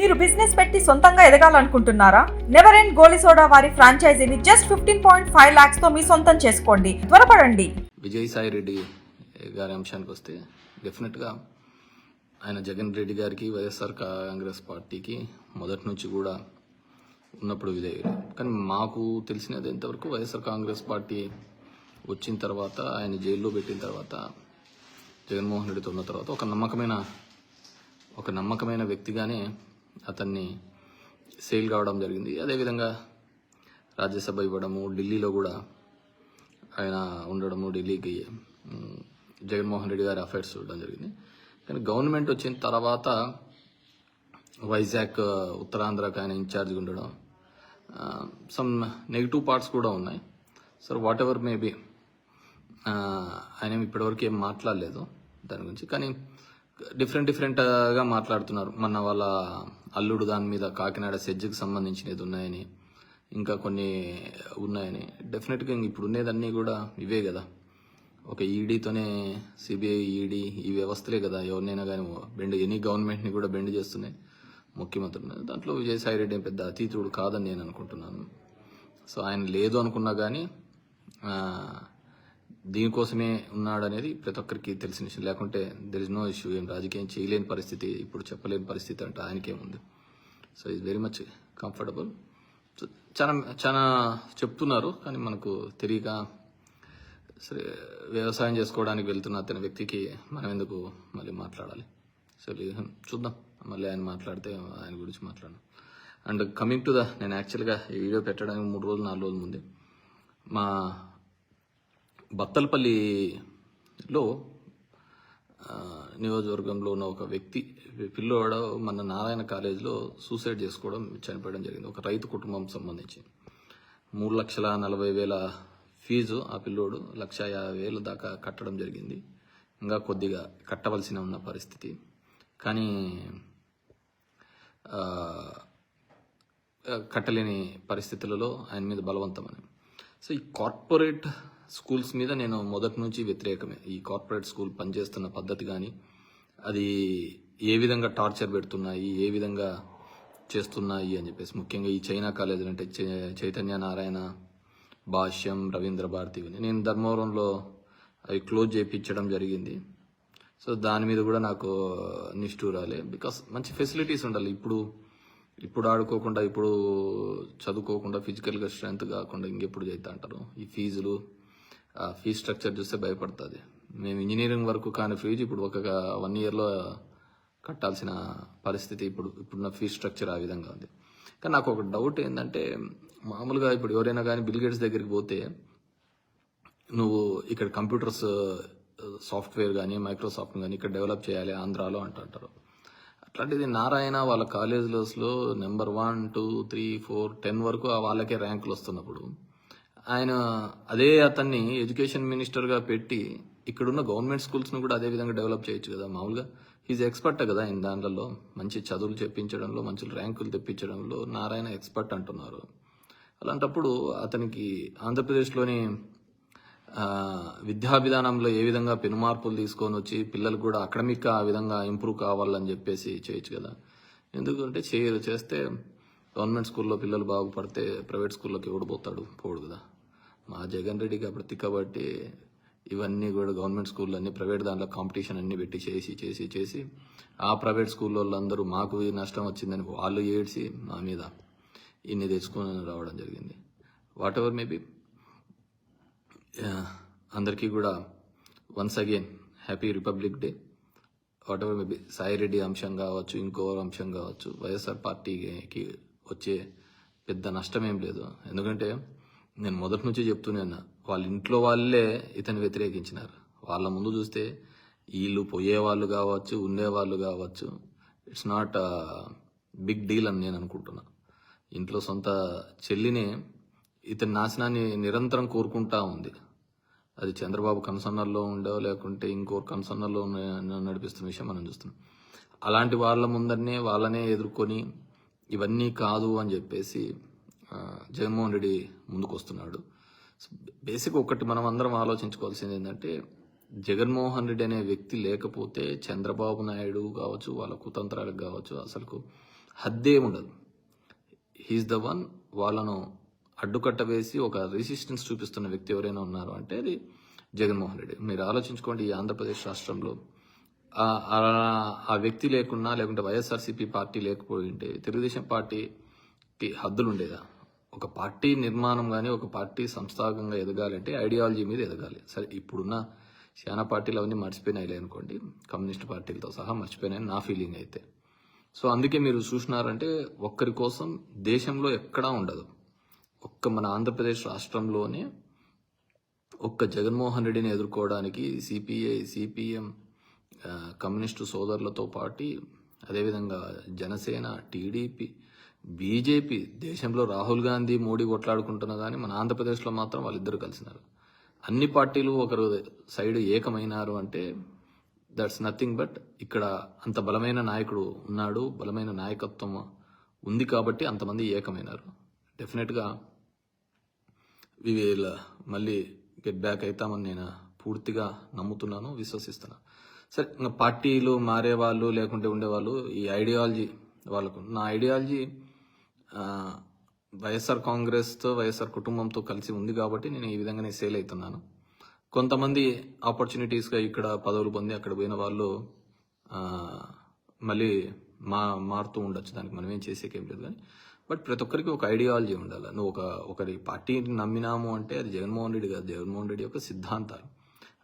మీరు బిజినెస్ పెట్టి సొంతంగా ఎదగాలనుకుంటున్నారా? నెవర్ ఎండ్ గోలీ సోడా వారి ఫ్రాంచైజీని జస్ట్ 15.5 lakhs తో మీ సొంతం చేసుకోండి. త్వరపడండి. విజయసాయి రెడ్డి గారి అంశానికి వస్తే డెఫినెట్గా ఆయన జగన్ రెడ్డి గారికి వైఎస్ఆర్ కాంగ్రెస్ పార్టీకి మొదటి నుంచి కూడా ఉన్నప్పుడు విధేయులు. కానీ మాకు తెలిసినది ఎంతవరకు వైఎస్ఆర్ కాంగ్రెస్ పార్టీ వచ్చిన తర్వాత, ఆయన జైల్లో పెట్టిన తర్వాత, జగన్మోహన్ రెడ్డితో ఉన్న తర్వాత ఒక నమ్మకమైన వ్యక్తిగానే అతన్ని సేల్ కావడం జరిగింది. అదేవిధంగా రాజ్యసభ ఇవ్వడము, ఢిల్లీలో కూడా ఆయన ఉండడము, ఢిల్లీకి జగన్మోహన్ రెడ్డి గారి అఫైర్స్ చూడడం జరిగింది. కానీ గవర్నమెంట్ వచ్చిన తర్వాత వైజాగ్, ఉత్తరాంధ్రకు ఆయన ఇన్ఛార్జ్గా ఉండడం, సమ్ నెగిటివ్ పార్ట్స్ కూడా ఉన్నాయి. సో వాట్ ఎవర్ మేబీ ఆయన ఇప్పటివరకు ఏం మాట్లాడలేదు దాని గురించి. కానీ డిఫరెంట్గా మాట్లాడుతున్నారు. మొన్న వాళ్ళ అల్లుడు దాని మీద కాకినాడ సెజ్కి సంబంధించినది ఉన్నాయని, ఇంకా కొన్ని ఉన్నాయని. డెఫినెట్గా ఇప్పుడు ఉండేదన్నీ కూడా ఇవే కదా, ఒక ఈడీతోనే సిబిఐ, ఈడీ ఈ వ్యవస్థలే కదా ఎవరినైనా కానీ ఎనీ గవర్నమెంట్ని కూడా బెండ్ చేస్తున్నాయి ముఖ్యమంత్రులు. దాంట్లో విజయసాయి రెడ్డి పెద్ద అతీతుడు కాదని నేను అనుకుంటున్నాను. సో ఆయన లేదు అనుకున్నా కానీ దీనికోసమే ఉన్నాడనేది ప్రతి ఒక్కరికి తెలిసిన విషయం. లేకుంటే దెర్ ఇస్ నో ఇష్యూ. ఏం రాజకీయం చేయలేని పరిస్థితి, ఇప్పుడు చెప్పలేని పరిస్థితి అంటే ఆయనకేముంది. So is very much comfortable. So చాలా చెప్తున్నారు, కానీ మనకు తెలియక సరే వ్యవసాయం చేసుకోవడానికి వెళ్తున్న అతని వ్యక్తికి మనం ఎందుకు మళ్ళీ మాట్లాడాలి. సరే చూద్దాం, మళ్ళీ ఆయన మాట్లాడితే ఆయన గురించి మాట్లాడను. అండ్ కమింగ్ టు నేను యాక్చువల్గా ఈ వీడియో పెట్టడానికి 3 రోజులు 4 రోజుల ముందే మా బత్తలపల్లిలో నియోజకవర్గంలో ఉన్న ఒక వ్యక్తి పిల్లోడు మన నారాయణ కాలేజీలో సూసైడ్ చేసుకోవడం, చనిపోవడం జరిగింది. ఒక రైతు కుటుంబం సంబంధించి 3,40,000 ఫీజు ఆ పిల్లోడు 1,50,000 దాకా కట్టడం జరిగింది. ఇంకా కొద్దిగా కట్టవలసిన ఉన్న పరిస్థితి. కానీ కట్టలేని పరిస్థితులలో ఆయన మీద బలవంతమని. సో ఈ కార్పొరేట్ స్కూల్స్ మీద నేను మొదటి నుంచి వ్యతిరేకమే. ఈ కార్పొరేట్ స్కూల్ పనిచేస్తున్న పద్ధతి కానీ, అది ఏ విధంగా టార్చర్ పెడుతున్నాయి, ఏ విధంగా చేస్తున్నాయి అని చెప్పేసి, ముఖ్యంగా ఈ చైనా కాలేజీలు అంటే చైతన్య నారాయణ, భాష్యం, రవీంద్ర భారతి, నేను ధర్మవరంలో అవి క్లోజ్ చేయించడం జరిగింది. సో దాని మీద కూడా నాకు నిష్ఠూరాలే. బికాస్ మంచి ఫెసిలిటీస్ ఉండాలి. ఇప్పుడు ఆడుకోకుండా, ఇప్పుడు చదువుకోకుండా, ఫిజికల్గా స్ట్రెంత్ కాకుండా ఇంకెప్పుడు చేస్తా అంటారు. ఈ ఫీజులు, ఫీజ్ స్ట్రక్చర్ చూస్తే భయపడుతుంది. మేము ఇంజనీరింగ్ వరకు కాని ఫీజు ఇప్పుడు ఒక 1 yearలో కట్టాల్సిన పరిస్థితి ఇప్పుడున్న ఫీజ్ స్ట్రక్చర్ ఆ విధంగా ఉంది. కానీ నాకు ఒక డౌట్ ఏంటంటే, మామూలుగా ఇప్పుడు ఎవరైనా కానీ బిల్ గేట్స్ దగ్గరికి పోతే, నువ్వు ఇక్కడ కంప్యూటర్స్ సాఫ్ట్వేర్ కానీ, మైక్రోసాఫ్ట్ కానీ ఇక్కడ డెవలప్ చేయాలి ఆంధ్రాలో అంటారు. అట్లాంటిది నారాయణ వాళ్ళ కాలేజీలో నెంబర్ 1, 2, 3, 4, 10 వరకు వాళ్ళకే ర్యాంకులు వస్తున్నప్పుడు, ఆయన అతన్ని ఎడ్యుకేషన్ మినిస్టర్గా పెట్టి ఇక్కడున్న గవర్నమెంట్ స్కూల్స్ను కూడా అదే విధంగా డెవలప్ చేయొచ్చు కదా. మామూలుగా ఈజ్ ఎక్స్పర్ట్ కదా ఆయన దాంట్లో, మంచి చదువులు చెప్పించడంలో, మంచి ర్యాంకులు తెప్పించడంలో నారాయణ ఎక్స్పర్ట్ అంటున్నారు. అలాంటప్పుడు అతనికి ఆంధ్రప్రదేశ్లోని విద్యా విధానంలో ఏ విధంగా పెనుమార్పులు తీసుకొని వచ్చి పిల్లలకు కూడా అకాడమిక్గా ఆ విధంగా ఇంప్రూవ్ కావాలని చెప్పేసి చేయొచ్చు కదా. ఎందుకంటే చేస్తే గవర్నమెంట్ స్కూల్లో పిల్లలు బాగుపడితే ప్రైవేట్ స్కూల్లోకి ఎవడిపోతాడు, పోడు కదా. మా జగన్ రెడ్డికి అప్పుడు తిక్కబట్టి ఇవన్నీ కూడా గవర్నమెంట్ స్కూల్లో అన్ని ప్రైవేట్ దాంట్లో కాంపిటీషన్ అన్ని పెట్టి చేసి ఆ ప్రైవేట్ స్కూల్లో వాళ్ళందరూ మాకు నష్టం వచ్చిందని వాళ్ళు ఏడ్చి మా మీద ఇన్ని తెచ్చుకొని రావడం జరిగింది. వాట్ ఎవర్ మేబీ, అందరికీ కూడా once again happy republic day. What ever maybe, Sai Reddy అంశం కావచ్చు, ఇంకో అంశం కావచ్చు, వైఎస్ఆర్ పార్టీకి వచ్చే పెద్ద నష్టం ఏం లేదు. ఎందుకంటే నేను మొదటి నుంచి చెప్తూనే ఉన్నా, వాళ్ళ ఇంట్లో వాళ్ళే ఇతను వ్యతిరేకించినారు. వాళ్ళ ముందు చూస్తే వీళ్ళు పోయేవాళ్ళు కావచ్చు, ఉండేవాళ్ళు కావచ్చు, ఇట్స్ నాట్ బిగ్ డీల్ అని నేను అనుకుంటున్నా. ఇంట్లో సొంత చెల్లినే ఇతని నాశనాన్ని నిరంతరం కోరుకుంటా ఉంది. అది చంద్రబాబు కన్సర్నర్లో ఉండో లేకుంటే ఇంకోరు కన్సర్నర్లో నడిపిస్తున్న విషయం మనం చూస్తున్నాం. అలాంటి వాళ్ళ ముందరనే వాళ్ళనే ఎదుర్కొని ఇవన్నీ కాదు అని చెప్పేసి జగన్మోహన్ రెడ్డి ముందుకు వస్తున్నాడు. బేసిక్ ఒకటి మనం అందరం ఆలోచించుకోవాల్సింది ఏంటంటే, జగన్మోహన్ రెడ్డి అనే వ్యక్తి లేకపోతే చంద్రబాబు నాయుడు కావచ్చు, వాళ్ళ కుతంత్రాలకు కావచ్చు, అసలు హద్దే ఉండదు. He's the one. వాళ్ళను అడ్డుకట్ట వేసి ఒక రెసిస్టెన్స్ చూపిస్తున్న వ్యక్తి ఎవరైనా ఉన్నారు అంటే అది జగన్మోహన్ రెడ్డి. మీరు ఆలోచించుకోండి, ఈ ఆంధ్రప్రదేశ్ రాష్ట్రంలో ఆ వ్యక్తి లేకున్నా, లేకుంటే వైఎస్ఆర్సీపీ పార్టీ లేకపోయి ఉంటే తెలుగుదేశం పార్టీకి హద్దులు ఉండేదా? ఒక పార్టీ నిర్మాణం కానీ ఒక పార్టీ సంస్థాగంగా ఎదగాలంటే ఐడియాలజీ మీద ఎదగాలి. సరే, ఇప్పుడున్న చాలా పార్టీలు అవన్నీ మర్చిపోయినాయిలే అనుకోండి, కమ్యూనిస్ట్ పార్టీలతో సహా మర్చిపోయినాయని నా ఫీలింగ్ అయితే. సో అందుకే మీరు చూసినారంటే ఒక్కరి కోసం దేశంలో ఎక్కడా ఉండదు. ఒక్క మన ఆంధ్రప్రదేశ్ రాష్ట్రంలోనే ఒక్క జగన్మోహన్ రెడ్డిని ఎదుర్కోవడానికి సిపిఐ, సిపిఎం, కమ్యూనిస్టు సోదరులతో పాటు అదేవిధంగా జనసేన, టీడీపీ, బీజేపీ, దేశంలో రాహుల్ గాంధీ, మోడీ కొట్లాడుకుంటున్నా కానీ మన ఆంధ్రప్రదేశ్లో మాత్రం వాళ్ళిద్దరు కలిసినారు. అన్ని పార్టీలు ఒకరు సైడ్ ఏకమైనారు అంటే దట్స్ నథింగ్ బట్ ఇక్కడ అంత బలమైన నాయకుడు ఉన్నాడు, బలమైన నాయకత్వం ఉంది కాబట్టి అంతమంది ఏకమైనారు. డెఫినెట్గా వి విల్ మళ్ళీ గెట్ బ్యాక్ అవుతామని నేను పూర్తిగా నమ్ముతున్నాను, విశ్వసిస్తున్నాను. సరే, ఇంకా పార్టీలు మారేవాళ్ళు లేకుంటే ఉండేవాళ్ళు ఈ ఐడియాలజీ వాళ్ళకు. నా ఐడియాలజీ వైఎస్ఆర్ కాంగ్రెస్తో, వైఎస్ఆర్ కుటుంబంతో కలిసి ఉంది కాబట్టి నేను ఈ విధంగానే సేల్ అవుతున్నాను. కొంతమంది ఆపర్చునిటీస్గా ఇక్కడ పదవులు పొంది అక్కడ పోయిన వాళ్ళు మళ్ళీ మారుతూ ఉండొచ్చు, దానికి మనం ఏం చేసేకేం లేదు. కానీ బట్ ప్రతి ఒక్కరికి ఒక ఐడియాలజీ ఉండాలి. నువ్వు ఒకరి పార్టీని నమ్మినాము అంటే అది జగన్మోహన్ రెడ్డి కాదు, జగన్మోహన్ రెడ్డి యొక్క సిద్ధాంతాలు.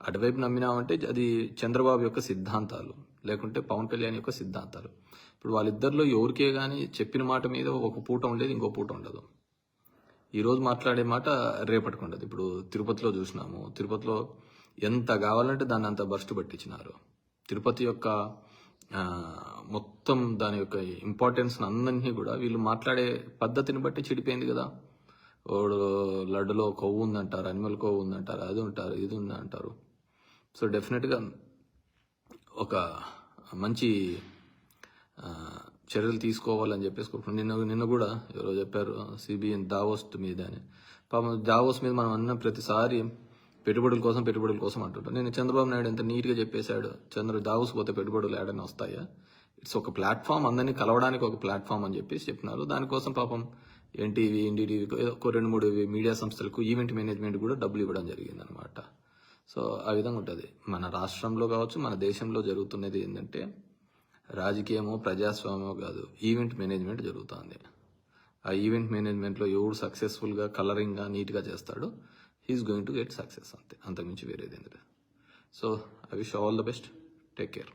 అటువైపు నమ్మినామంటే అది చంద్రబాబు యొక్క సిద్ధాంతాలు, లేకుంటే పవన్ కళ్యాణ్ యొక్క సిద్ధాంతాలు. ఇప్పుడు వాళ్ళిద్దరిలో ఎవరికే కానీ చెప్పిన మాట మీద ఒక పూట ఉండేది, ఇంకో పూట ఉండదు. ఈరోజు మాట్లాడే మాట రేపటికి ఉండదు. ఇప్పుడు తిరుపతిలో చూసినాము, తిరుపతిలో ఎంత కావాలంటే దాన్ని అంత బర్స్ట్ పట్టించినారు. తిరుపతి యొక్క మొత్తం దాని యొక్క ఇంపార్టెన్స్ అందరినీ కూడా వీళ్ళు మాట్లాడే పద్ధతిని బట్టి చెడిపోయింది కదా. వాడు లడ్డులో కొవ్వు ఉందంటారు, అనిమల్ కొవ్వు ఉందంటారు, అది ఉంటారు, ఇది ఉంది అంటారు. సో డెఫినెట్గా ఒక మంచి చర్యలు తీసుకోవాలని చెప్పేసి నిన్న కూడా ఎవరో చెప్పారు సిబిఎన్ దావోస్ మీద అని. పాపం దావోస్ మీద మనం అన్న ప్రతిసారి పెట్టుబడుల కోసం అంటుంటాం. నేను చంద్రబాబు నాయుడు ఎంత నీట్గా చెప్పేశాడు, దావోస్ పోతే పెట్టుబడులు ఏడైనా వస్తాయా? ఇట్స్ ఒక ప్లాట్ఫామ్, అందరినీ కలవడానికి ఒక ప్లాట్ఫామ్ అని చెప్పేసి చెప్పినారు. దానికోసం పాపం ఎన్టీవీ, ఎన్డీటీవీ, ఒక 2-3 మీడియా సంస్థలకు ఈవెంట్ మేనేజ్మెంట్ కూడా డబ్బులు ఇవ్వడం జరిగింది అనమాట. సో ఆ విధంగా ఉంటుంది. మన రాష్ట్రంలో కావచ్చు, మన దేశంలో జరుగుతున్నది ఏంటంటే రాజకీయమో ప్రజాస్వామ్యమో కాదు, ఈవెంట్ మేనేజ్మెంట్ జరుగుతుంది. ఆ ఈవెంట్ మేనేజ్మెంట్లో ఎవడు సక్సెస్ఫుల్గా కలరింగ్గా నీట్గా చేస్తాడో he's going to get success, అంతే, అంతకుమించి వేరేది ఏంటంటే. So I wish all the best, take care.